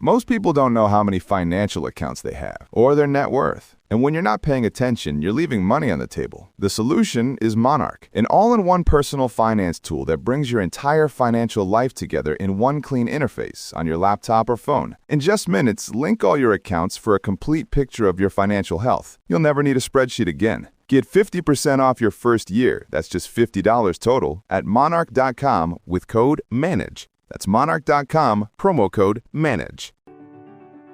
Most people don't know how many financial accounts they have or their net worth. And when you're not paying attention, you're leaving money on the table. The solution is Monarch, an all-in-one personal finance tool that brings your entire financial life together in one clean interface on your laptop or phone. In just minutes, link all your accounts for a complete picture of your financial health. You'll never need a spreadsheet again. Get 50% off your first year, that's just $50 total, at monarch.com with code MANAGE. That's monarch.com, promo code MANAGE.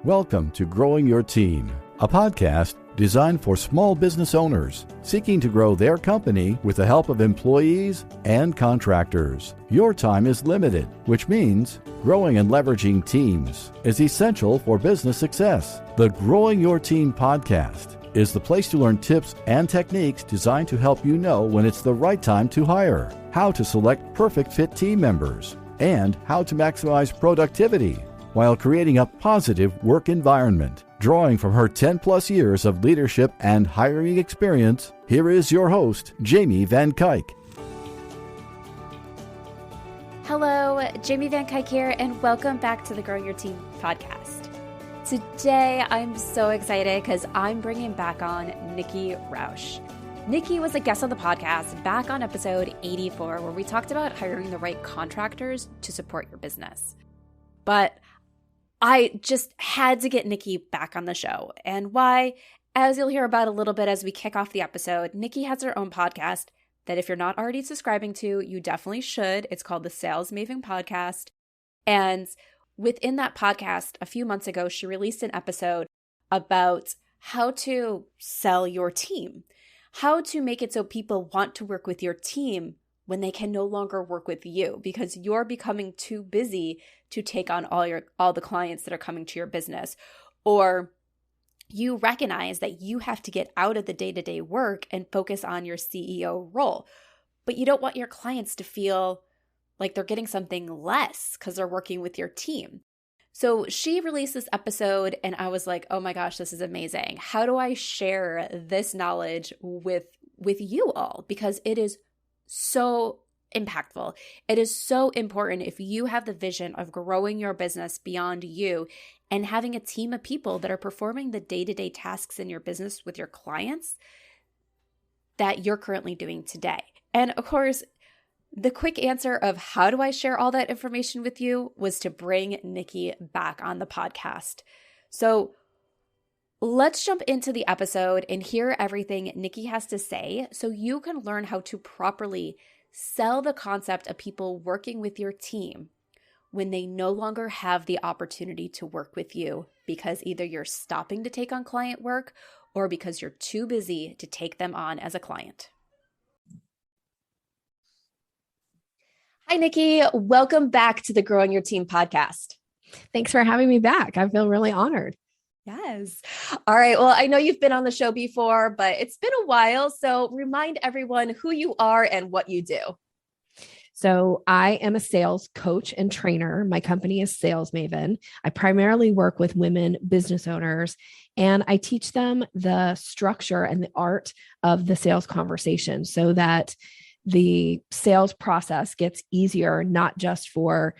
Welcome to Growing Your Team, a podcast designed for small business owners seeking to grow their company with the help of employees and contractors. Your time is limited, which means growing and leveraging teams is essential for business success. The Growing Your Team podcast is the place to learn tips and techniques designed to help you know when it's the right time to hire, how to select perfect fit team members, and how to maximize productivity while creating a positive work environment. Drawing from her 10-plus years of leadership and hiring experience, here is your host, Jamie Van Kuyk. Hello, Jamie Van Kuyk here, and welcome back to the Growing Your Team podcast. Today, I'm so excited because I'm bringing back on Nikki Rausch. Nikki was a guest on the podcast back on episode 84, where we talked about hiring the right contractors to support your business. But I just had to get Nikki back on the show. And why? As you'll hear about a little bit as we kick off the episode, Nikki has her own podcast that if you're not already subscribing to, you definitely should. It's called the Sales Maven Podcast. And within that podcast, a few months ago, she released an episode about how to sell your team, how to make it so people want to work with your team when they can no longer work with you because you're becoming too busy to take on all the clients that are coming to your business. Or you recognize that you have to get out of the day-to-day work and focus on your CEO role. But you don't want your clients to feel like they're getting something less because they're working with your team. So she released this episode and I was like, oh my gosh, this is amazing. How do I share this knowledge with you all? Because it is so impactful. It is so important if you have the vision of growing your business beyond you and having a team of people that are performing the day-to-day tasks in your business with your clients that you're currently doing today. And of course, the quick answer of how do I share all that information with you was to bring Nikki back on the podcast. So let's jump into the episode and hear everything Nikki has to say so you can learn how to properly sell the concept of people working with your team when they no longer have the opportunity to work with you because either you're stopping to take on client work or because you're too busy to take them on as a client. Hi, Nikki. Welcome back to the Growing Your Team podcast. Thanks for having me back. I feel really honored. Yes. All right. Well, I know you've been on the show before, but it's been a while. So remind everyone who you are and what you do. So I am a sales coach and trainer. My company is Sales Maven. I primarily work with women business owners, and I teach them the structure and the art of the sales conversation so that the sales process gets easier, not just for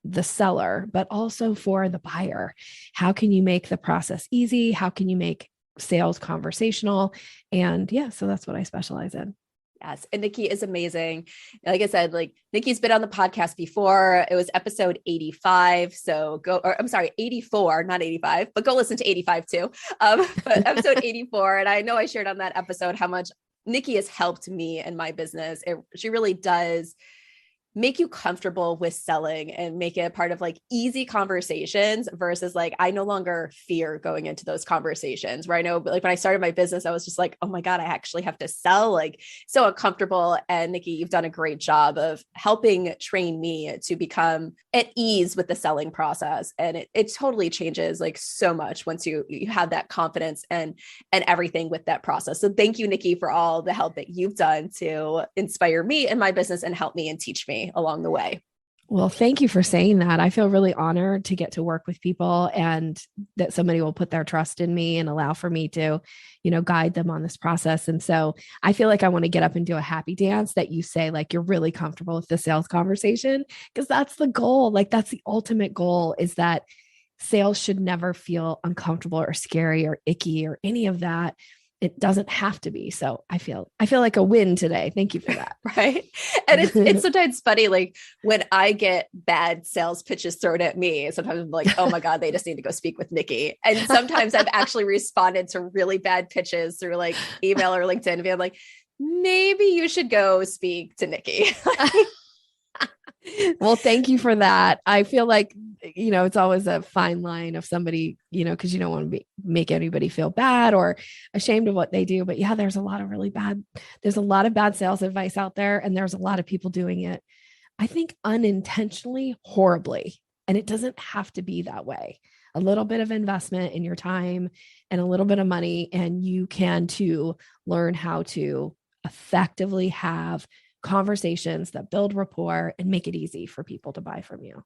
the seller, but also for the buyer. How can you make the process easy? How can you make sales conversational? And yeah, so that's what I specialize in. Yes. And Nikki is amazing. Like I said, Nikki's been on the podcast before. It was episode 85. So I'm sorry, 84, not 85, but go listen to 85 too. But episode 84. And I know I shared on that episode how much Nikki has helped me in my business. She really does make you comfortable with selling and make it a part of easy conversations versus I no longer fear going into those conversations where I know when I started my business, I was just oh my God, I actually have to sell, so uncomfortable. And Nikki, you've done a great job of helping train me to become at ease with the selling process. And it totally changes so much once you have that confidence and everything with that process. So thank you, Nikki, for all the help that you've done to inspire me in my business and help me and teach me along the way. Well, thank you for saying that. I feel really honored to get to work with people and that somebody will put their trust in me and allow for me to, guide them on this process. And so I feel like I want to get up and do a happy dance that you say, you're really comfortable with the sales conversation, because that's the goal. That's the ultimate goal, is that sales should never feel uncomfortable or scary or icky or any of that. It doesn't have to be. So I feel like a win today. Thank you for that. Right. And it's sometimes funny, like when I get bad sales pitches thrown at me, sometimes I'm like, oh my God, they just need to go speak with Nikki. And sometimes I've actually responded to really bad pitches through like email or LinkedIn and I'm like, maybe you should go speak to Nikki. Well, thank you for that. I feel like, it's always a fine line of somebody, because you don't want to make anybody feel bad or ashamed of what they do. But yeah, there's a lot of bad sales advice out there. And there's a lot of people doing it, I think, unintentionally, horribly. And it doesn't have to be that way. A little bit of investment in your time and a little bit of money, and you can too learn how to effectively have conversations that build rapport and make it easy for people to buy from you.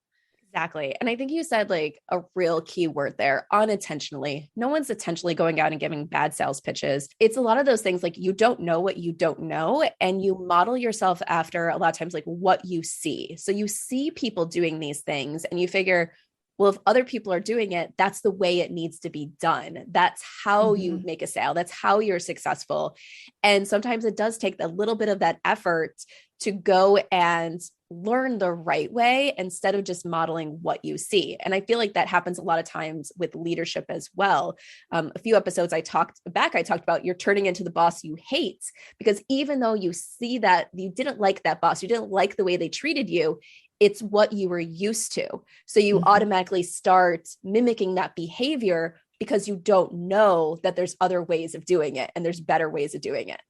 Exactly. And I think you said like a real key word there, unintentionally. No one's intentionally going out and giving bad sales pitches. It's a lot of those things like you don't know what you don't know, and you model yourself after a lot of times like what you see. So you see people doing these things and you figure, well, if other people are doing it, that's the way it needs to be done. That's how you make a sale. That's how you're successful. And sometimes it does take a little bit of that effort to go and learn the right way instead of just modeling what you see. And I feel like that happens a lot of times with leadership as well. A few episodes I talked about you're turning into the boss you hate, because even though you see that you didn't like that boss, you didn't like the way they treated you, it's what you were used to. So you automatically start mimicking that behavior because you don't know that there's other ways of doing it and there's better ways of doing it.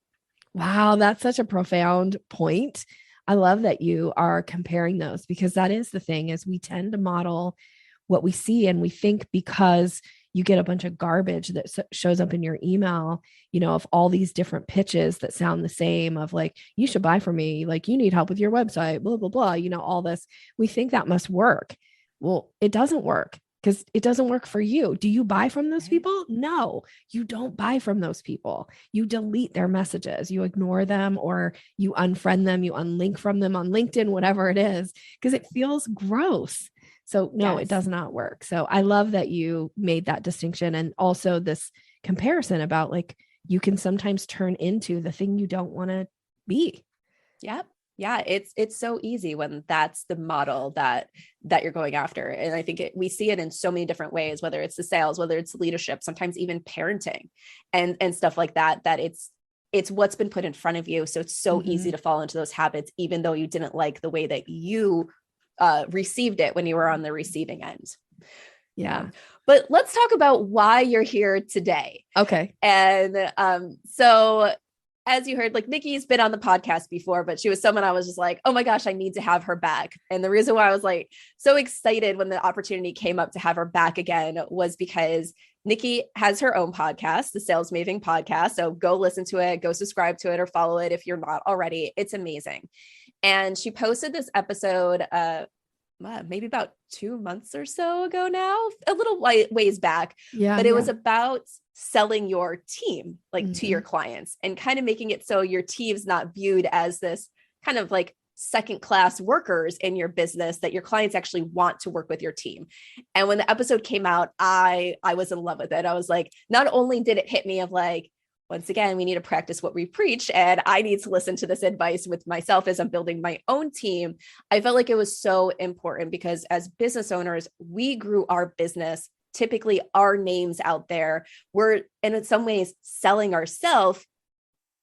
Wow, that's such a profound point. I love that you are comparing those, because that is the thing, is we tend to model what we see, and we think because you get a bunch of garbage that shows up in your email, of all these different pitches that sound the same, of like, you should buy from me, like you need help with your website, blah, blah, blah, all this. We think that must work. Well, it doesn't work, because it doesn't work for you. Do you buy from those people? No, you don't buy from those people. You delete their messages, you ignore them, or you unfriend them, you unlink from them on LinkedIn, whatever it is, because it feels gross. So no, It does not work. So I love that you made that distinction. And also this comparison about like, you can sometimes turn into the thing you don't want to be. Yep. Yeah, it's so easy when that's the model that you're going after. And I think we see it in so many different ways, whether it's the sales, whether it's leadership, sometimes even parenting and stuff like that, that it's what's been put in front of you. So it's so easy to fall into those habits, even though you didn't like the way that you received it when you were on the receiving end. Yeah. But let's talk about why you're here today. Okay. And so as you heard, like Nikki's been on the podcast before, but she was someone I was just like, oh my gosh, I need to have her back. And the reason why I was like so excited when the opportunity came up to have her back again was because Nikki has her own podcast, the Sales Maven podcast. So go listen to it, go subscribe to it or follow it if you're not already. It's amazing. And she posted this episode maybe about 2 months or so ago now, a little ways back. Yeah, but it was about selling your team to your clients and kind of making it so your team's not viewed as this kind of like second class workers in your business, that your clients actually want to work with your team. And when the episode came out, I was in love with it. I was like, not only did it hit me of like, once again, we need to practice what we preach, and I need to listen to this advice with myself as I'm building my own team. I felt like it was so important because as business owners, we grew our business. Typically our names out there, we're in some ways selling ourselves,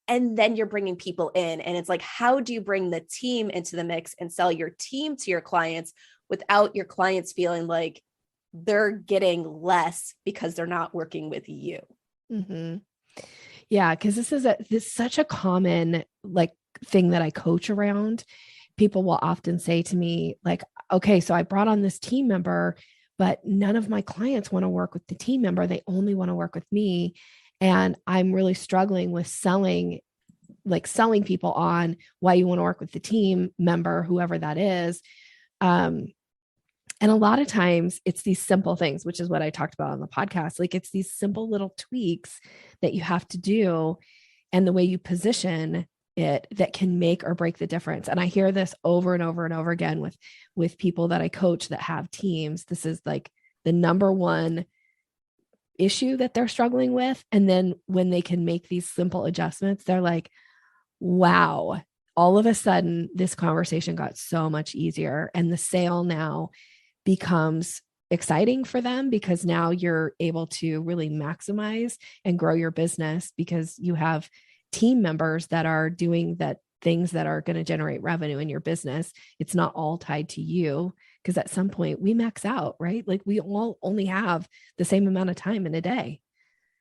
and then you're bringing people in. And it's like, how do you bring the team into the mix and sell your team to your clients without your clients feeling like they're getting less because they're not working with you? Mm-hmm. Yeah, because this is such a common like thing that I coach around. People will often say to me like, okay, so I brought on this team member, but none of my clients want to work with the team member. They only want to work with me. And I'm really struggling with selling people on why you want to work with the team member, whoever that is. And a lot of times it's these simple things, which is what I talked about on the podcast. Like it's these simple little tweaks that you have to do and the way you position it that can make or break the difference. And I hear this over and over and over again with people that I coach that have teams. This is like the number one issue that they're struggling with. And then when they can make these simple adjustments, they're like, wow, all of a sudden this conversation got so much easier. And the sale now becomes exciting for them because now you're able to really maximize and grow your business because you have team members that are doing that things that are going to generate revenue in your business. It's not all tied to you because at some point we max out, right? Like we all only have the same amount of time in a day.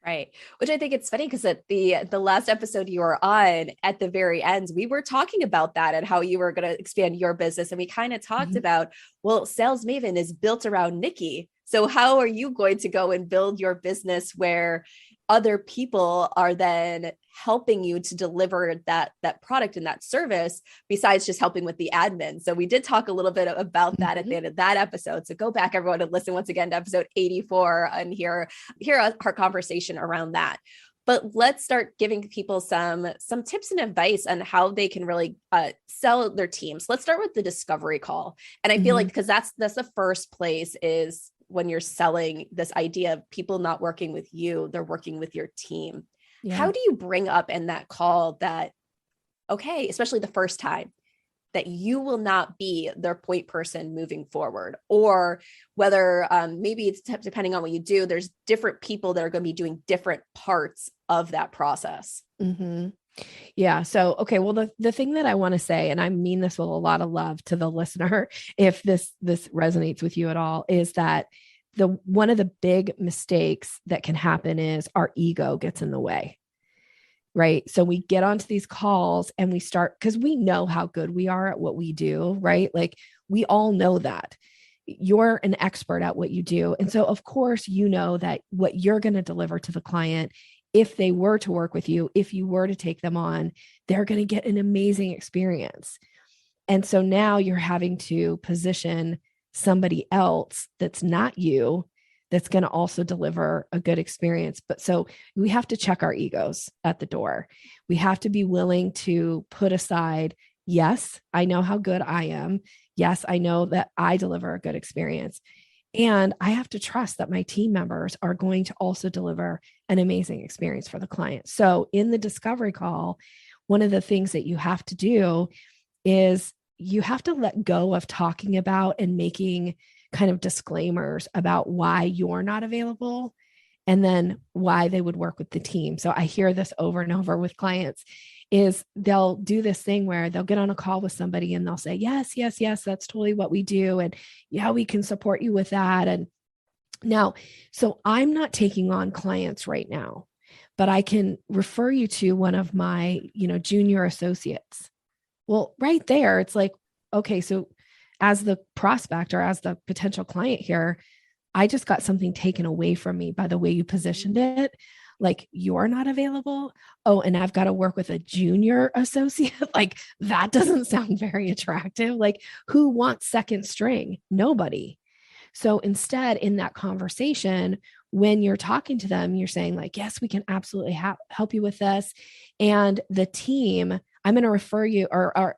Right. Which I think it's funny because at the last episode you were on, at the very end, we were talking about that and how you were going to expand your business. And we kind of talked about, well, Sales Maven is built around Nikki. So how are you going to go and build your business where other people are then helping you to deliver that product and that service besides just helping with the admin? So we did talk a little bit about that at the end of that episode. So go back, everyone, and listen once again to episode 84 and hear our conversation around that. But let's start giving people some tips and advice on how they can really sell their teams. Let's start with the discovery call. And I feel like, because that's the first place is when you're selling this idea of people not working with you, they're working with your team. Yeah. How do you bring up in that call that, okay, especially the first time, that you will not be their point person moving forward? Or whether maybe it's depending on what you do, there's different people that are going to be doing different parts of that process. Mm-hmm. Yeah. So, okay. Well, the thing that I want to say, and I mean this with a lot of love to the listener, if this resonates with you at all, is that one of the big mistakes that can happen is our ego gets in the way, right? So we get onto these calls and we start, because we know how good we are at what we do, right? Like we all know that you're an expert at what you do. And so of course, you know that what you're going to deliver to the client, if they were to work with you, if you were to take them on, they're going to get an amazing experience. And so now you're having to position somebody else that's not you, that's going to also deliver a good experience. But so we have to check our egos at the door. We have to be willing to put aside, yes, I know how good I am. Yes, I know that I deliver a good experience. And I have to trust that my team members are going to also deliver an amazing experience for the client. So in the discovery call, one of the things that you have to do is you have to let go of talking about and making kind of disclaimers about why you're not available and then why they would work with the team. So I hear this over and over with clients is they'll do this thing where they'll get on a call with somebody and they'll say, yes, that's totally what we do. And yeah, we can support you with that. And now, so I'm not taking on clients right now, but I can refer you to one of my, junior associates. Well, right there, it's like, okay, so as the prospect or as the potential client here, I just got something taken away from me by the way you positioned it. Like you're not available. Oh, and I've got to work with a junior associate. Like that doesn't sound very attractive. Like who wants second string? Nobody. So instead in that conversation, when you're talking to them, you're saying like, yes, we can absolutely help you with this. And the team, I'm going to refer you or,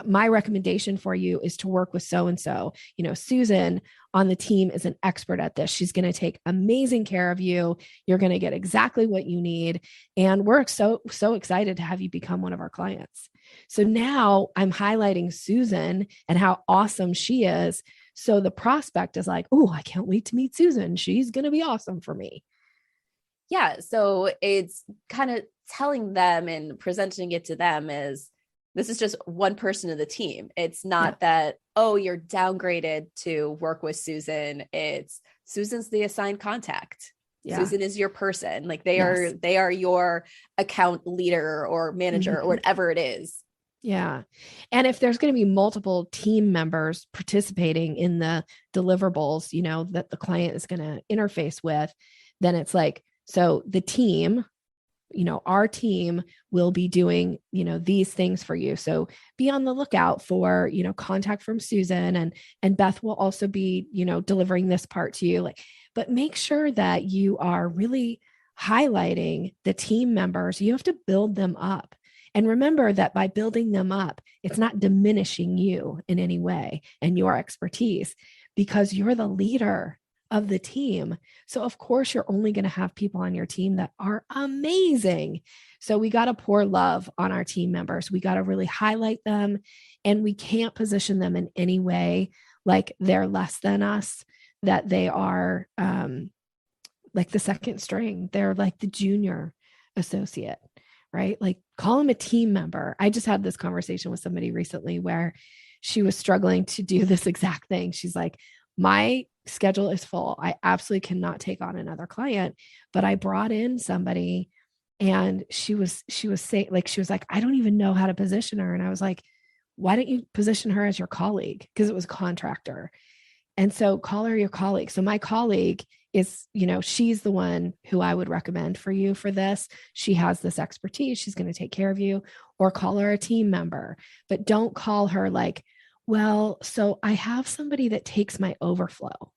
my recommendation for you is to work with so-and-so. Susan on the team is an expert at this. She's going to take amazing care of you. You're going to get exactly what you need. And we're so excited to have you become one of our clients. So now I'm highlighting Susan and how awesome she is. So the prospect is like, oh, I can't wait to meet Susan. She's going to be awesome for me. Yeah. So it's kind of telling them and presenting it to them as this is just one person of the team. It's not that, oh, you're downgraded to work with Susan. It's Susan's the assigned contact. Yeah. Susan is your person. Like they are your account leader or manager or whatever it is. Yeah. And if there's going to be multiple team members participating in the deliverables, that the client is going to interface with, then it's like, so the team, our team will be doing, these things for you. So be on the lookout for, contact from Susan and Beth will also be, delivering this part to you. But make sure that you are really highlighting the team members. You have to build them up. And remember that by building them up, it's not diminishing you in any way and your expertise because you're the leader of the team. So of course you're only going to have people on your team that are amazing. So we got to pour love on our team members. We got to really highlight them, and we can't position them in any way like they're less than us, that they are like the second string. They're like the junior associate, right? Like call them a team member. I just had this conversation with somebody recently where she was struggling to do this exact thing. She's like, my schedule is full. I absolutely cannot take on another client, but I brought in somebody, and she was saying, like, she was like, I don't even know how to position her. And I was like, why don't you position her as your colleague? Because it was a contractor. And so call her your colleague. So my colleague is, she's the one who I would recommend for you for this. She has this expertise. She's going to take care of you. Or call her a team member, but don't call her like, well, so I have somebody that takes my overflow.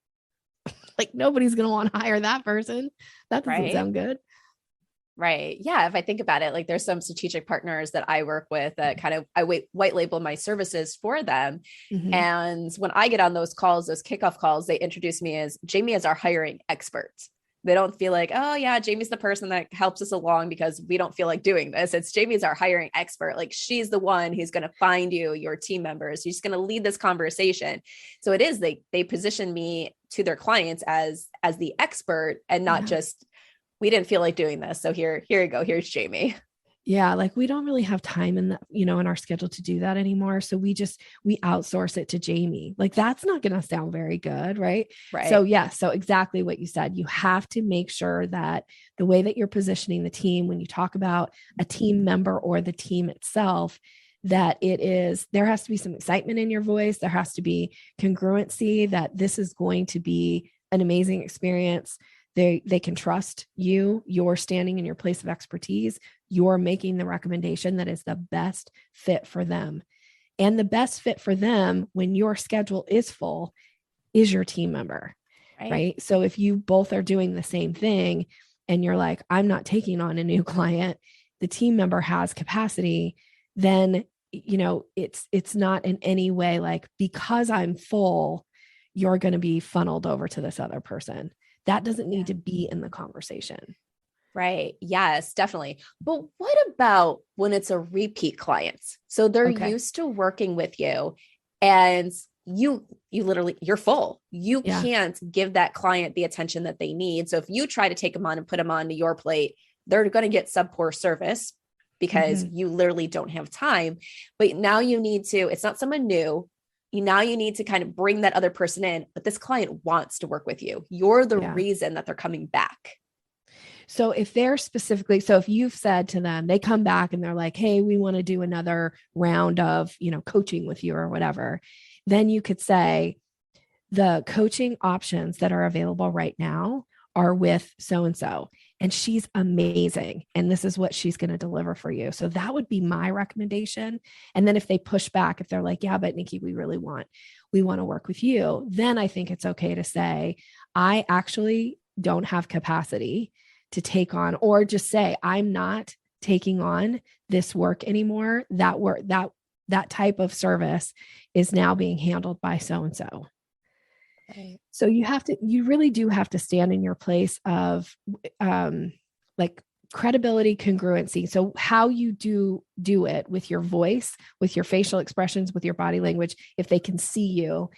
Like nobody's going to want to hire that person. That doesn't sound good. Right. Yeah. If I think about it, like there's some strategic partners that I work with that kind of, I white label my services for them. Mm-hmm. And when I get on those calls, those kickoff calls, they introduce me as Jamie as our hiring expert. They don't feel like, oh yeah, Jamie's the person that helps us along because we don't feel like doing this. It's Jamie's our hiring expert. Like she's the one who's going to find you your team members. She's going to lead this conversation. So it is, they position me to their clients as the expert, and not just, we didn't feel like doing this. So here you go. Here's Jamie. Yeah. Like we don't really have time in the, in our schedule to do that anymore. So we outsource it to Jamie. Like that's not going to sound very good. Right. Right. So yeah. So exactly what you said, you have to make sure that the way that you're positioning the team, when you talk about a team member or the team itself, that there has to be some excitement in your voice. There has to be congruency that this is going to be an amazing experience. They can trust you. You're standing in your place of expertise. You're making the recommendation that is the best fit for them. And the best fit for them when your schedule is full is your team member, right? So if you both are doing the same thing and you're like, I'm not taking on a new client, the team member has capacity, then, it's not in any way like, because I'm full, you're going to be funneled over to this other person. That doesn't need to be in the conversation. Right. Yes, definitely. But what about when it's a repeat client? So they're used to working with you, and you literally, you're full. You can't give that client the attention that they need. So if you try to take them on and put them onto your plate, they're going to get subpar service because you literally don't have time. But now you need to, it's not someone new. Now you need to kind of bring that other person in, but this client wants to work with you. You're the reason that they're coming back. So if if you've said to them, they come back and they're like, hey, we want to do another round of, coaching with you or whatever, then you could say the coaching options that are available right now are with so-and-so, and she's amazing. And this is what she's going to deliver for you. So that would be my recommendation. And then if they push back, if they're like, yeah, but Nikki, we want to work with you, then I think it's okay to say, I actually don't have capacity to take on, or just say, I'm not taking on this work anymore. That type of service is now being handled by so-and-so. Right. So you really do have to stand in your place of like credibility, congruency. So how you do it with your voice, with your facial expressions, with your body language, if they can see you,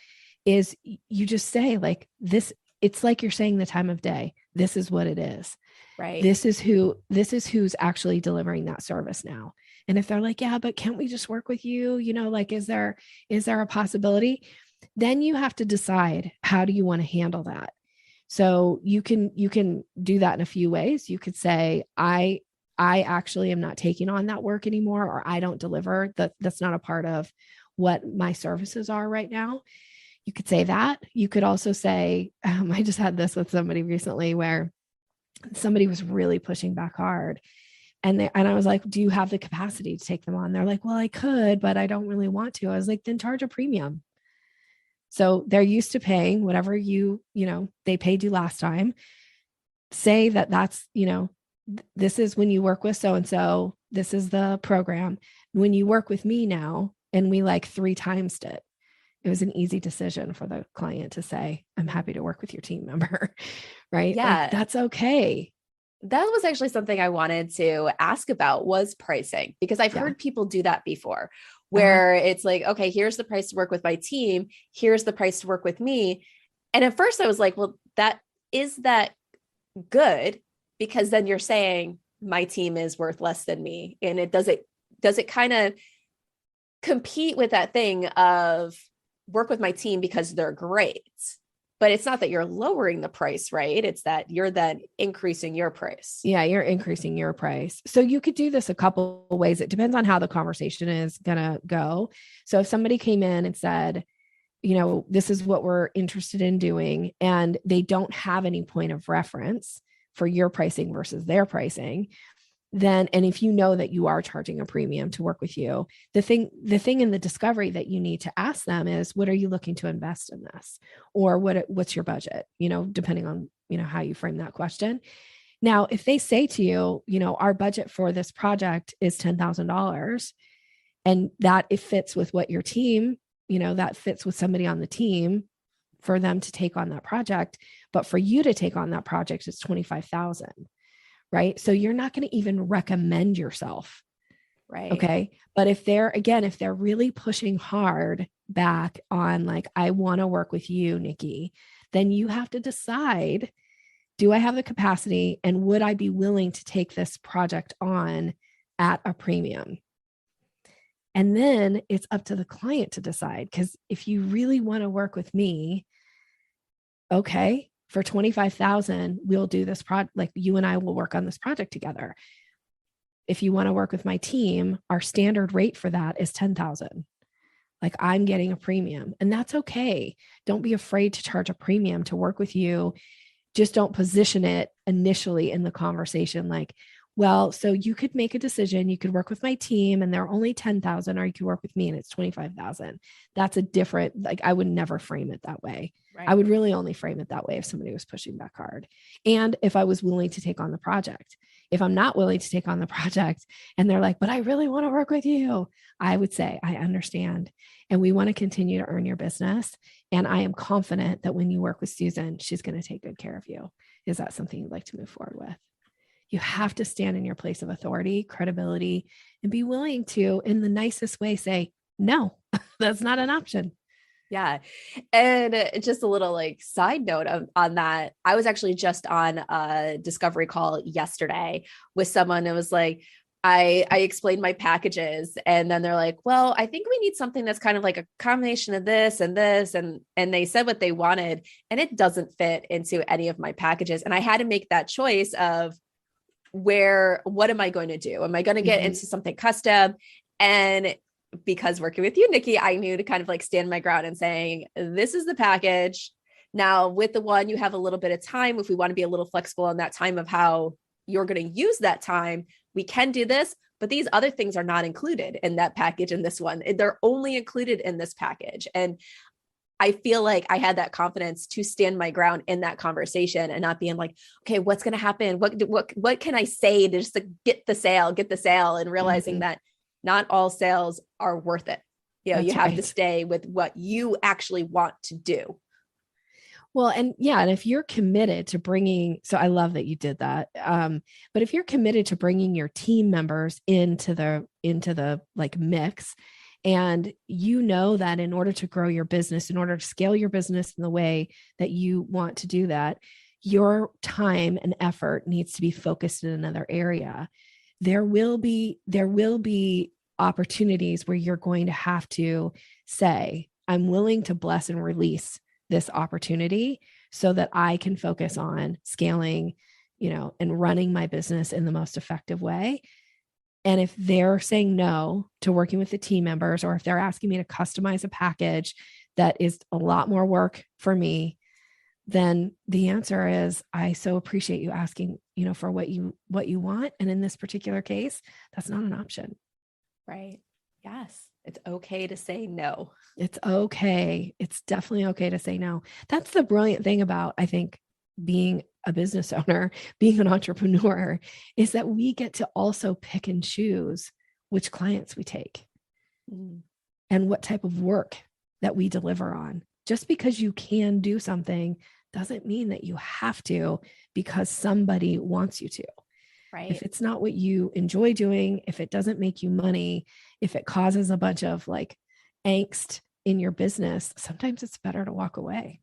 is you just say like this, it's like you're saying the time of day. This is what it is. Right. This is who's actually delivering that service now. And if they're like, yeah, but can't we just work with you? Like, is there a possibility? Then you have to decide, how do you want to handle that? So you can do that in a few ways. You could say, I actually am not taking on that work anymore, or I don't deliver that. That's not a part of what my services are right now. You could say that. You could also say, I just had this with somebody recently where somebody was really pushing back hard. And I was like, do you have the capacity to take them on? They're like, well, I could, but I don't really want to. I was like, then charge a premium. So they're used to paying whatever they paid you last time. Say that's, this is when you work with so-and-so, this is the program. When you work with me now, and we like 3 times it, it was an easy decision for the client to say, I'm happy to work with your team member, right? Yeah. Like, that's okay. That was actually something I wanted to ask about, was pricing, because I've Yeah. heard people do that before, where it's like, okay, here's the price to work with my team. Here's the price to work with me. And at first I was like, well, is that good? Because then you're saying my team is worth less than me. And does it kind of compete with that thing of work with my team because they're great? But it's not that you're lowering the price, right? It's that you're then increasing your price. Yeah, you're increasing your price. So you could do this a couple of ways. It depends on how the conversation is going to go. So if somebody came in and said, this is what we're interested in doing, and they don't have any point of reference for your pricing versus their pricing, then, and if you know that you are charging a premium to work with you, the thing in the discovery that you need to ask them is, what are you looking to invest in this? Or what's your budget? Depending on, how you frame that question. Now, if they say to you, our budget for this project is $10,000, and that it fits with what your team, that fits with somebody on the team for them to take on that project, but for you to take on that project, it's 25,000. Right. So you're not going to even recommend yourself. Right. Okay. But if they're really pushing hard back on, like, I want to work with you, Nikki, then you have to decide, do I have the capacity, and would I be willing to take this project on at a premium? And then it's up to the client to decide, because if you really want to work with me, okay, for 25,000, we'll do this project. Like, you and I will work on this project together. If you want to work with my team, our standard rate for that is 10,000. Like, I'm getting a premium, and that's okay. Don't be afraid to charge a premium to work with you. Just don't position it initially in the conversation like, well, so you could make a decision. You could work with my team and they're only 10,000, or you could work with me and it's 25,000. That's a different, like, I would never frame it that way. Right. I would really only frame it that way if somebody was pushing back hard. And if I was willing to take on the project. If I'm not willing to take on the project and they're like, but I really want to work with you, I would say, I understand. And we want to continue to earn your business. And I am confident that when you work with Susan, she's going to take good care of you. Is that something you'd like to move forward with? You have to stand in your place of authority, credibility, and be willing to, in the nicest way, say, no, that's not an option. Yeah. And just a little like side note on that, I was actually just on a discovery call yesterday with someone that was like, I explained my packages, and then they're like, well, I think we need something that's kind of like a combination of this and this. And they said what they wanted, and it doesn't fit into any of my packages. And I had to make that choice of what am I going to do? Am I going to get into something custom? And because working with you, Nikki, I knew to kind of like stand my ground and saying, this is the package. Now with the one, you have a little bit of time. If we want to be a little flexible on that time of how you're going to use that time, we can do this, but these other things are not included in that package in this one. They're only included in this package. And I feel like I had that confidence to stand my ground in that conversation and not being like, okay, what's going to happen? What can I say to just to get the sale, and realizing that not all sales are worth it. You have to stay with what you actually want to do. Well, and yeah, and if you're committed to bringing, so I love that you did that. But if you're committed to bringing your team members into the like mix, and you know that in order to grow your business, in order to scale your business in the way that you want to do that, your time and effort needs to be focused in another area. There will be opportunities where you're going to have to say, I'm willing to bless and release this opportunity so that I can focus on scaling, and running my business in the most effective way. And if they're saying no to working with the team members, or if they're asking me to customize a package that is a lot more work for me, then the answer is, I so appreciate you asking, for what you want. And in this particular case, that's not an option. Right. Yes. It's okay to say no. It's okay. It's definitely okay to say no. That's the brilliant thing about, I think, being a business owner, being an entrepreneur, is that we get to also pick and choose which clients we take and what type of work that we deliver on. Just because you can do something doesn't mean that you have to because somebody wants you to. Right. If it's not what you enjoy doing, if it doesn't make you money, if it causes a bunch of like angst in your business, sometimes it's better to walk away.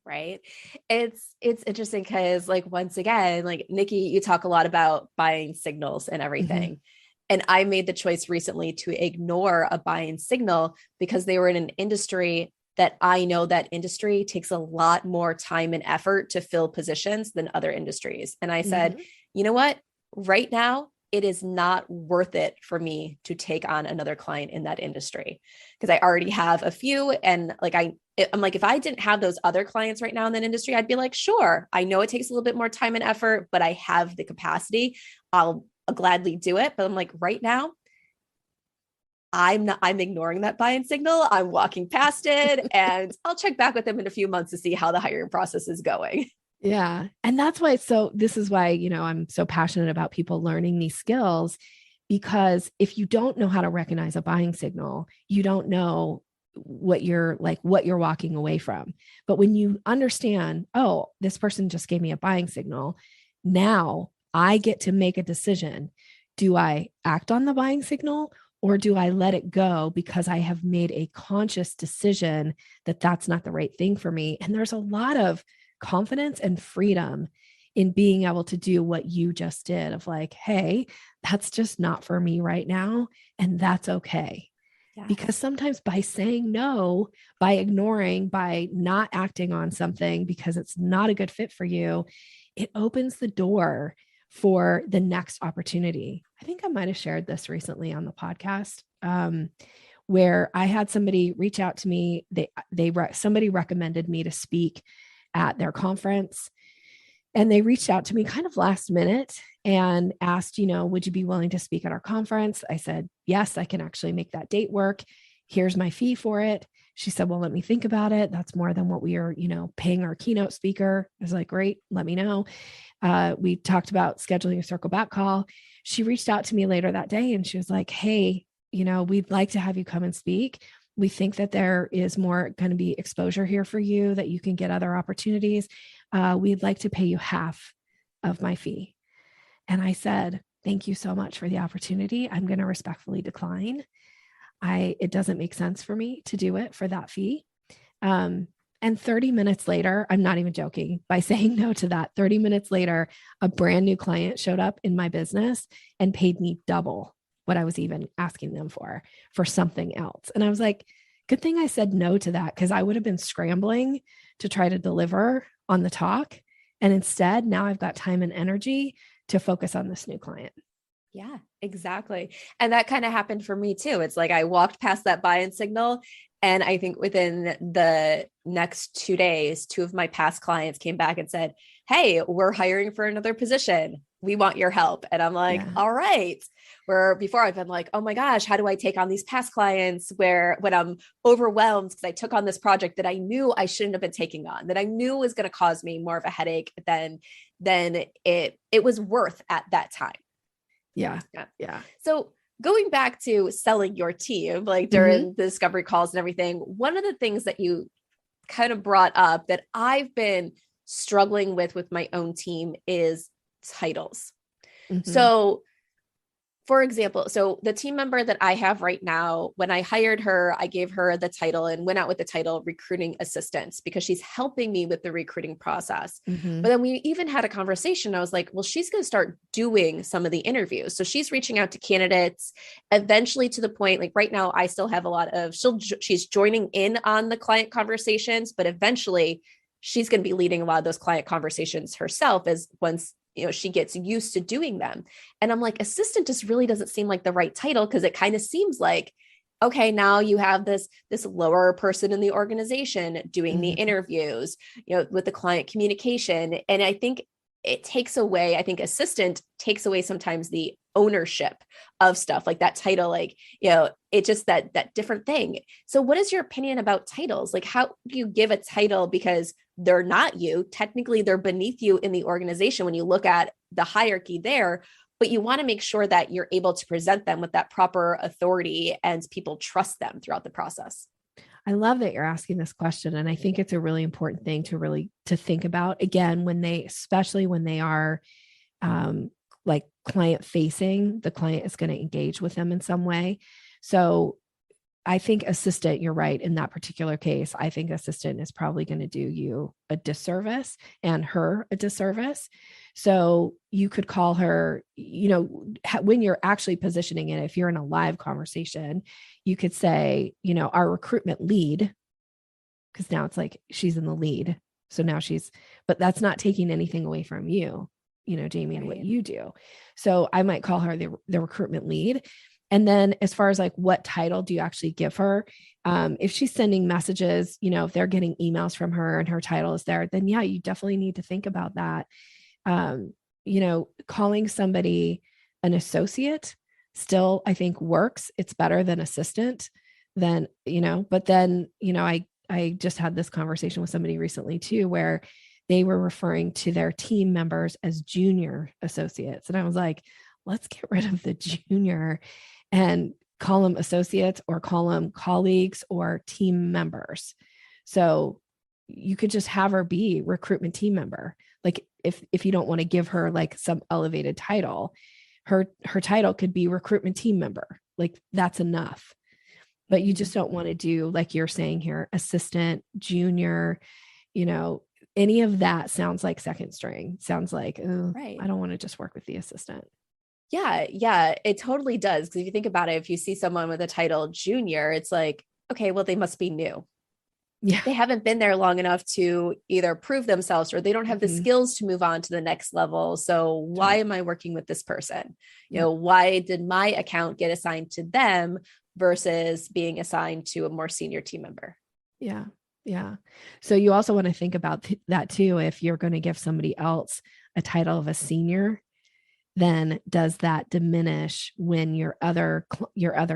Right. It's interesting because like, once again, like Nikki, you talk a lot about buying signals and everything. And I made the choice recently to ignore a buying signal because they were in an industry that I know that industry takes a lot more time and effort to fill positions than other industries. And I said, you know what? Right now, it is not worth it for me to take on another client in that industry because I already have a few. And like, I'm like, if I didn't have those other clients right now in that industry, I'd be like, sure, I know it takes a little bit more time and effort, but I have the capacity. I'll gladly do it. But I'm like, right now, I'm ignoring that buy-in signal. I'm walking past it and I'll check back with them in a few months to see how the hiring process is going. Yeah. And that's why, this is why, I'm so passionate about people learning these skills, because if you don't know how to recognize a buying signal, you don't know what you're walking away from. But when you understand, oh, this person just gave me a buying signal, now I get to make a decision. Do I act on the buying signal or do I let it go because I have made a conscious decision that that's not the right thing for me? And there's a lot of confidence and freedom in being able to do what you just did of like, hey, that's just not for me right now. And that's okay. Yes. Because sometimes by saying no, by ignoring, by not acting on something because it's not a good fit for you, it opens the door for the next opportunity. I think I might have shared this recently on the podcast, where I had somebody reach out to me. Somebody recommended me to speak at their conference, and they reached out to me kind of last minute and asked, would you be willing to speak at our conference? I said, yes, I can actually make that date work. Here's my fee for it. She said, well, let me think about it. That's more than what we are, paying our keynote speaker. I was like, great, let me know. We talked about scheduling a circle back call. She reached out to me later that day and she was like, hey, we'd like to have you come and speak. We think that there is more going to be exposure here for you, that you can get other opportunities. We'd like to pay you half of my fee. And I said, thank you so much for the opportunity. I'm going to respectfully decline. It doesn't make sense for me to do it for that fee. And 30 minutes later, I'm not even joking by saying no to that. 30 minutes later, a brand new client showed up in my business and paid me double what I was even asking them for something else. And I was like, good thing I said no to that, because I would have been scrambling to try to deliver on the talk. And instead, now I've got time and energy to focus on this new client. Yeah, exactly. And that kind of happened for me too. It's like I walked past that buy-in signal, and I think within the next 2 days, 2 of my past clients came back and said, hey, we're hiring for another position. We want your help. And I'm like, all right. Where before I've been like, oh my gosh, how do I take on these past clients when I'm overwhelmed because I took on this project that I knew I shouldn't have been taking on, that I knew was going to cause me more of a headache than it was worth at that time. Yeah. So going back to selling your team, like during the discovery calls and everything, one of the things that you kind of brought up that I've been struggling with my own team is titles. So for example, so the team member that I have right now, when I hired her, I gave her the title and went out with the title recruiting assistant because she's helping me with the recruiting process. But then we even had a conversation. I was like, well, she's going to start doing some of the interviews. So she's reaching out to candidates eventually to the point, like right now, I still have a lot of, she's joining in on the client conversations, but eventually she's going to be leading a lot of those client conversations herself as once she gets used to doing them. And I'm like, assistant just really doesn't seem like the right title, because it kind of seems like, okay, now you have this lower person in the organization doing the interviews, with the client communication. And I think it takes away, assistant takes away sometimes the ownership of stuff like that title, like, it just that different thing. So what is your opinion about titles? Like, how do you give a title? Because they're not you, technically they're beneath you in the organization when you look at the hierarchy there, but you want to make sure that you're able to present them with that proper authority and people trust them throughout the process. I love that you're asking this question. And I think it's a really important thing to think about again, especially when they are like client facing, the client is going to engage with them in some way. So I think assistant, you're right. In that particular case, I think assistant is probably going to do you a disservice and her a disservice. So you could call her, when you're actually positioning it, if you're in a live conversation, you could say, our recruitment lead, because now it's like she's in the lead. So now but that's not taking anything away from you, Jamie, and what you do. So I might call her the recruitment lead. And then as far as like, what title do you actually give her? If she's sending messages, if they're getting emails from her and her title is there, then yeah, you definitely need to think about that. Calling somebody an associate still, I think works. It's better than assistant but then, I just had this conversation with somebody recently too, where they were referring to their team members as junior associates. And I was like, let's get rid of the junior and call them associates or call them colleagues or team members. So you could just have her be recruitment team member. Like if you don't want to give her like some elevated title, her title could be recruitment team member. Like that's enough. But you just don't want to do, like you're saying here, assistant, junior, any of that sounds like second string. Sounds like, right. I don't want to just work with the assistant. Yeah, it totally does. Because if you think about it, if you see someone with a title junior, it's like, okay, well, they must be new. Yeah. They haven't been there long enough to either prove themselves or they don't have the skills to move on to the next level. So why am I working with this person? Why did my account get assigned to them versus being assigned to a more senior team member? Yeah. Yeah. So you also want to think about that too. If you're going to give somebody else a title of a senior, then does that diminish when your other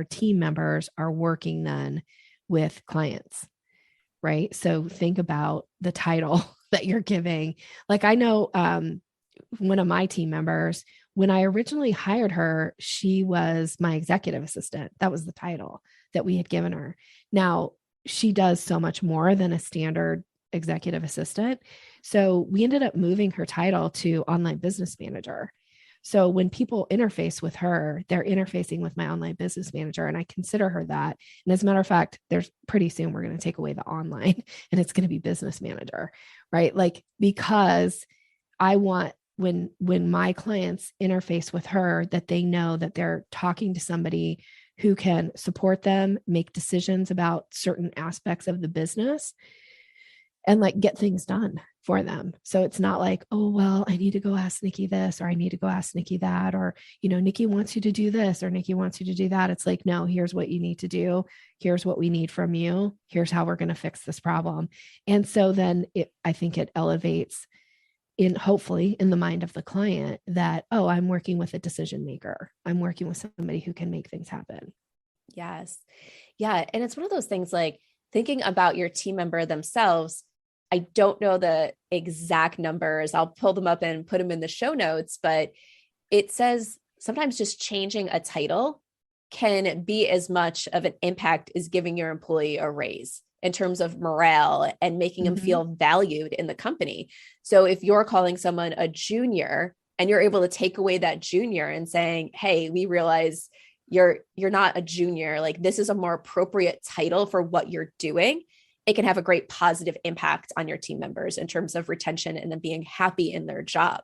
team members are working then with clients, right? So think about the title that you're giving. Like I know one of my team members, when I originally hired her, she was my executive assistant. That was the title that we had given her. Now she does so much more than a standard executive assistant. So we ended up moving her title to online business manager. So when people interface with her, they're interfacing with my online business manager, and I consider her that. And as a matter of fact, there's pretty soon we're going to take away the online and it's going to be business manager, right? Like, because I want when my clients interface with her, that they know that they're talking to somebody who can support them, make decisions about certain aspects of the business, and like get things done for them. So it's not like, oh, well, I need to go ask Nikki this, or I need to go ask Nikki that, or, Nikki wants you to do this, or Nikki wants you to do that. It's like, no, here's what you need to do. Here's what we need from you. Here's how we're going to fix this problem. And so then I think it elevates hopefully in the mind of the client that, oh, I'm working with a decision maker. I'm working with somebody who can make things happen. Yes. Yeah. And it's one of those things, like thinking about your team member themselves. I don't know the exact numbers. I'll pull them up and put them in the show notes, but it says sometimes just changing a title can be as much of an impact as giving your employee a raise in terms of morale and making them feel valued in the company. So if you're calling someone a junior and you're able to take away that junior and saying, hey, we realize you're not a junior, like this is a more appropriate title for what you're doing, it can have a great positive impact on your team members in terms of retention and them being happy in their job.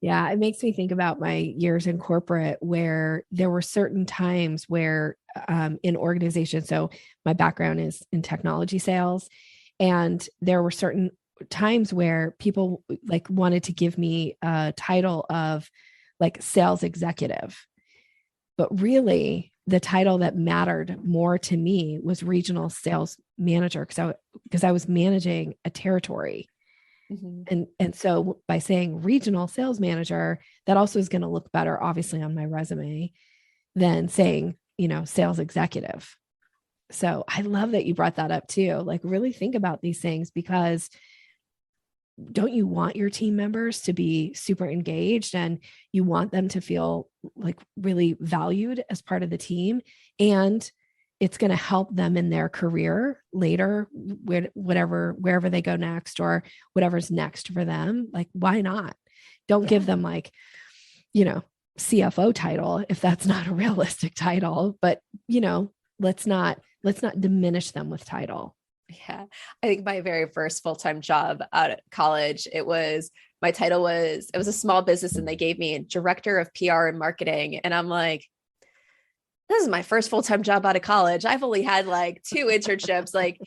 Yeah, it makes me think about my years in corporate, where there were certain times where in organizations, so my background is in technology sales, and there were certain times where people like wanted to give me a title of like sales executive. But really, the title that mattered more to me was regional sales manager, because I was managing a territory. And so by saying regional sales manager, that also is going to look better, obviously, on my resume than saying, sales executive. So I love that you brought that up too. Like, really think about these things, because don't you want your team members to be super engaged, and you want them to feel like really valued as part of the team? And it's going to help them in their career later, wherever they go next or whatever's next for them. Like, why not? Don't give them like, CFO title if that's not a realistic title, but let's not diminish them with title. Yeah. I think my very first full-time job out of college, it was a small business and they gave me a director of PR and marketing. And I'm like, this is my first full-time job out of college. I've only had like 2 internships. Like,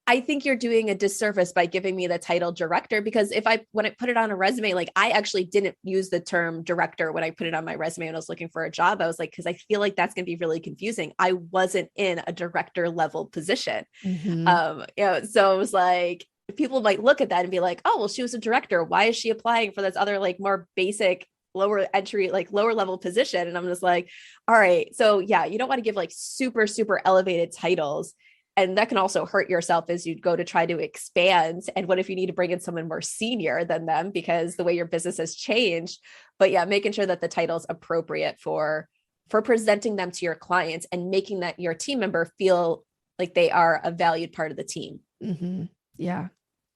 I think you're doing a disservice by giving me the title director, because when I put it on a resume, like I actually didn't use the term director when I put it on my resume when I was looking for a job. I was like, because I feel like that's going to be really confusing. I wasn't in a director level position. Mm-hmm. So it was like, people might look at that and be like, oh, well, she was a director. Why is she applying for this other like more basic lower entry, like lower level position? And I'm just like, all right. So yeah, you don't want to give like super, super elevated titles. And that can also hurt yourself as you go to try to expand. And what if you need to bring in someone more senior than them because the way your business has changed? But yeah, making sure that the title is appropriate for presenting them to your clients and making that your team member feel like they are a valued part of the team. Mm-hmm. Yeah,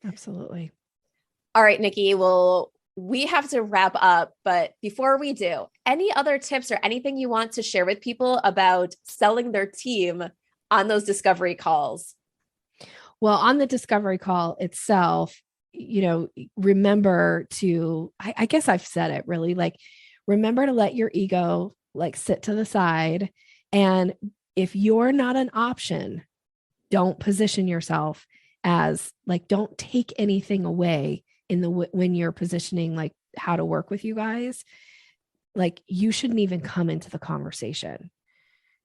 absolutely. All right, Nikki, well, we have to wrap up, but before we do, any other tips or anything you want to share with people about selling their team on those discovery calls? Well, on the discovery call itself, remember to, I guess I've said it really, like, remember to let your ego like sit to the side. And if you're not an option, don't position yourself as like, don't take anything away when you're positioning, like how to work with you guys. Like, you shouldn't even come into the conversation.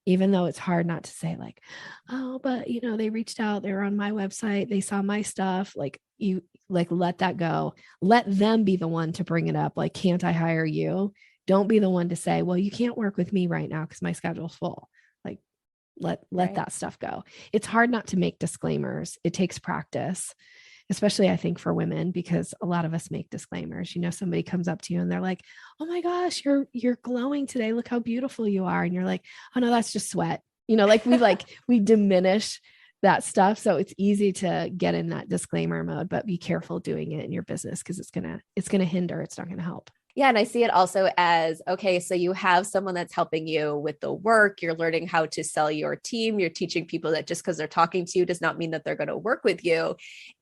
Even though it's hard not to say like, oh, but they reached out, they were on my website, they saw my stuff. Like, you let that go. Let them be the one to bring it up. Like, can't I hire you? Don't be the one to say, well, you can't work with me right now because my schedule's full. Like, let that stuff go. It's hard not to make disclaimers. It takes practice, especially I think for women, because a lot of us make disclaimers. Somebody comes up to you and they're like, oh my gosh, you're glowing today. Look how beautiful you are. And you're like, oh no, that's just sweat. We diminish that stuff. So it's easy to get in that disclaimer mode, but be careful doing it in your business because it's going to hinder. It's not going to help. Yeah. And I see it also as, okay, so you have someone that's helping you with the work. You're learning how to sell your team. You're teaching people that just because they're talking to you does not mean that they're going to work with you.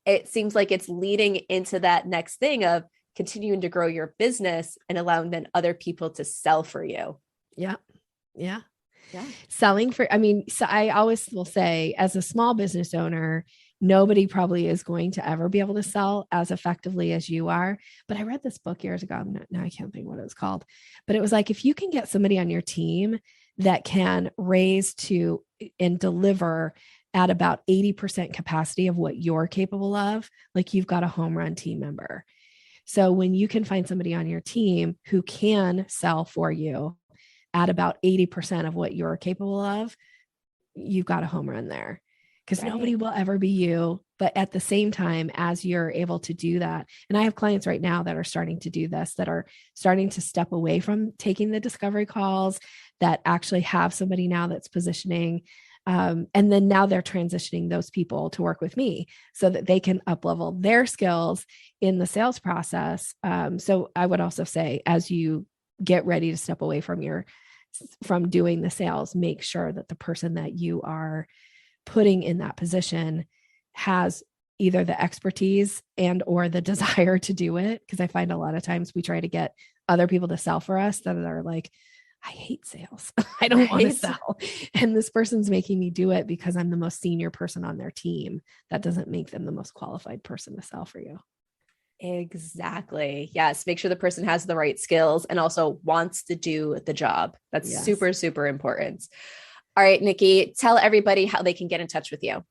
It seems like it's leading into that next thing of continuing to grow your business and allowing then other people to sell for you. Yeah. Yeah. Yeah. Selling for, so I always will say, as a small business owner, nobody probably is going to ever be able to sell as effectively as you are. But I read this book years ago. Now I can't think what it was called, but it was like, if you can get somebody on your team that can raise to and deliver at about 80% capacity of what you're capable of, like, you've got a home run team member. So when you can find somebody on your team who can sell for you at about 80% of what you're capable of, you've got a home run there. Because nobody will ever be you. But at the same time, as you're able to do that, and I have clients right now that are starting to do this, that are starting to step away from taking the discovery calls, that actually have somebody now that's positioning. And then now they're transitioning those people to work with me so that they can up-level their skills in the sales process. So I would also say, as you get ready to step away from doing the sales, make sure that the person that you are putting in that position has either the expertise and or the desire to do it. Because I find a lot of times we try to get other people to sell for us that are like, I hate sales. I don't want to sell. And this person's making me do it because I'm the most senior person on their team. That doesn't make them the most qualified person to sell for you. Exactly. Yes. Make sure the person has the right skills and also wants to do the job. That's super, super important. All right, Nikki, tell everybody how they can get in touch with you.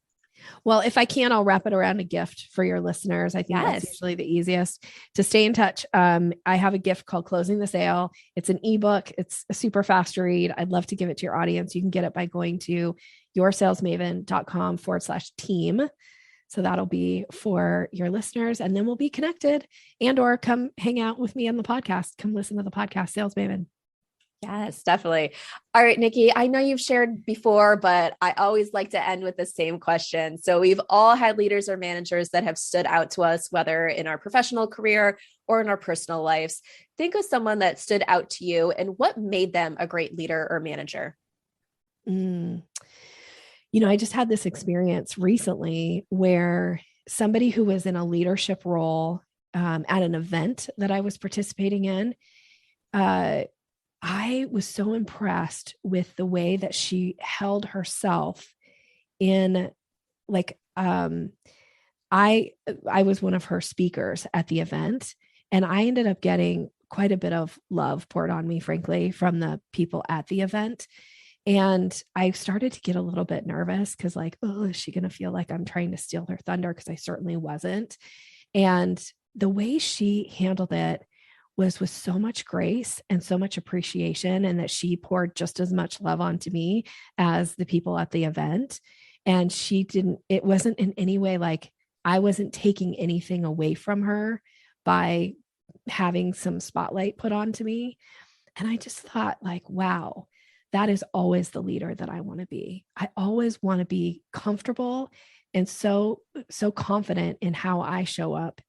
Well, if I can, I'll wrap it around a gift for your listeners. I think that's usually the easiest to stay in touch. I have a gift called Closing the Sale. It's an ebook. It's a super fast read. I'd love to give it to your audience. You can get it by going to yoursalesmaven.com/team. So that'll be for your listeners, and then we'll be connected, and or come hang out with me on the podcast. Come listen to the podcast, Sales Maven. Yes, definitely. All right, Nikki, I know you've shared before, but I always like to end with the same question. So we've all had leaders or managers that have stood out to us, whether in our professional career or in our personal lives. Think of someone that stood out to you and what made them a great leader or manager. Mm. I just had this experience recently where somebody who was in a leadership role at an event that I was participating in, I was so impressed with the way that she held herself in like I was one of her speakers at the event, and I ended up getting quite a bit of love poured on me, frankly, from the people at the event. And I started to get a little bit nervous because, like, oh, is she going to feel like I'm trying to steal her thunder? Because I certainly wasn't. And the way she handled it was with so much grace and so much appreciation, and that she poured just as much love onto me as the people at the event. And it wasn't in any way like I wasn't taking anything away from her by having some spotlight put onto me. And I just thought, like, wow, that is always the leader that I want to be. I always want to be comfortable and so confident in how I show up,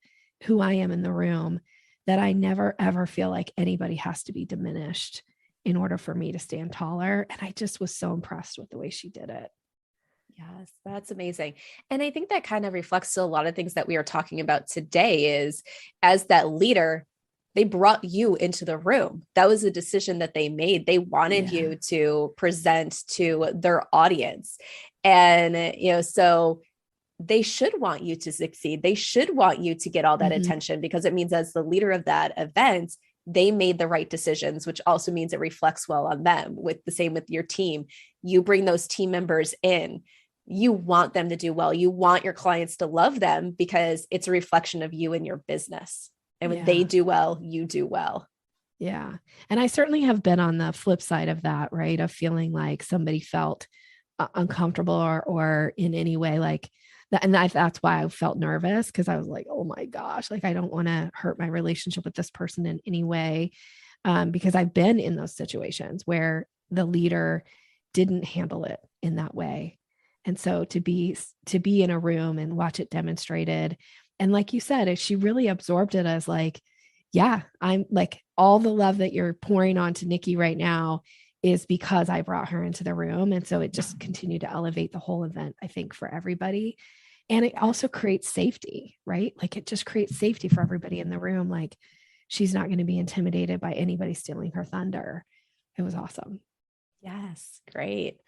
who I am in the room, that I never, ever feel like anybody has to be diminished in order for me to stand taller. And I just was so impressed with the way she did it. Yes, that's amazing. And I think that kind of reflects to a lot of things that we are talking about today is as that leader, they brought you into the room. That was a decision that they made. They wanted you to present to their audience. And, so they should want you to succeed. They should want you to get all that attention, because it means as the leader of that event, they made the right decisions, which also means it reflects well on them. With the same with your team, you bring those team members in, you want them to do well. You want your clients to love them because it's a reflection of you and your business. And when they do well, you do well. Yeah. And I certainly have been on the flip side of that, right? Of feeling like somebody felt uncomfortable or in any way like that. And that's why I felt nervous, because I was like, oh my gosh, like I don't want to hurt my relationship with this person in any way. Because I've been in those situations where the leader didn't handle it in that way. And so to be in a room and watch it demonstrated, and like you said, she really absorbed it as like, yeah, I'm like, all the love that you're pouring on to Nikki right now is because I brought her into the room. And so it just continued to elevate the whole event, I think, for everybody. And it also creates safety, right? Like it just creates safety for everybody in the room. Like she's not going to be intimidated by anybody stealing her thunder. It was awesome. Yes. Great.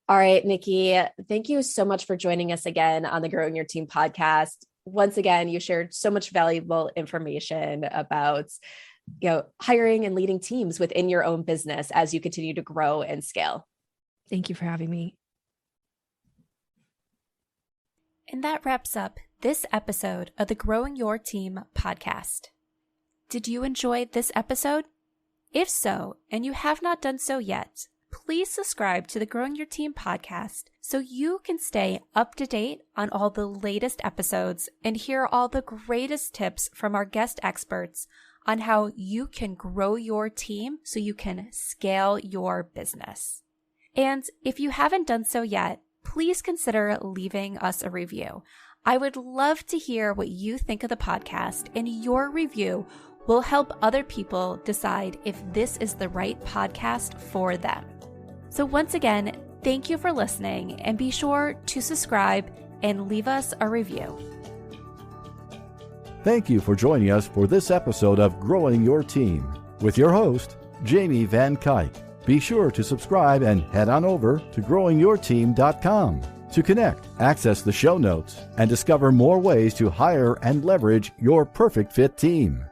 All right, Nikki, thank you so much for joining us again on the Growing Your Team podcast. Once again, you shared so much valuable information about, hiring and leading teams within your own business as you continue to grow and scale. Thank you for having me. And that wraps up this episode of the Growing Your Team podcast. Did you enjoy this episode? If so, and you have not done so yet, please subscribe to the Growing Your Team podcast so you can stay up to date on all the latest episodes and hear all the greatest tips from our guest experts on how you can grow your team so you can scale your business. And if you haven't done so yet, please consider leaving us a review. I would love to hear what you think of the podcast, and your review will help other people decide if this is the right podcast for them. So once again, thank you for listening, and be sure to subscribe and leave us a review. Thank you for joining us for this episode of Growing Your Team with your host, Jamie Van Kuyk. Be sure to subscribe and head on over to growingyourteam.com to connect, access the show notes, and discover more ways to hire and leverage your perfect fit team.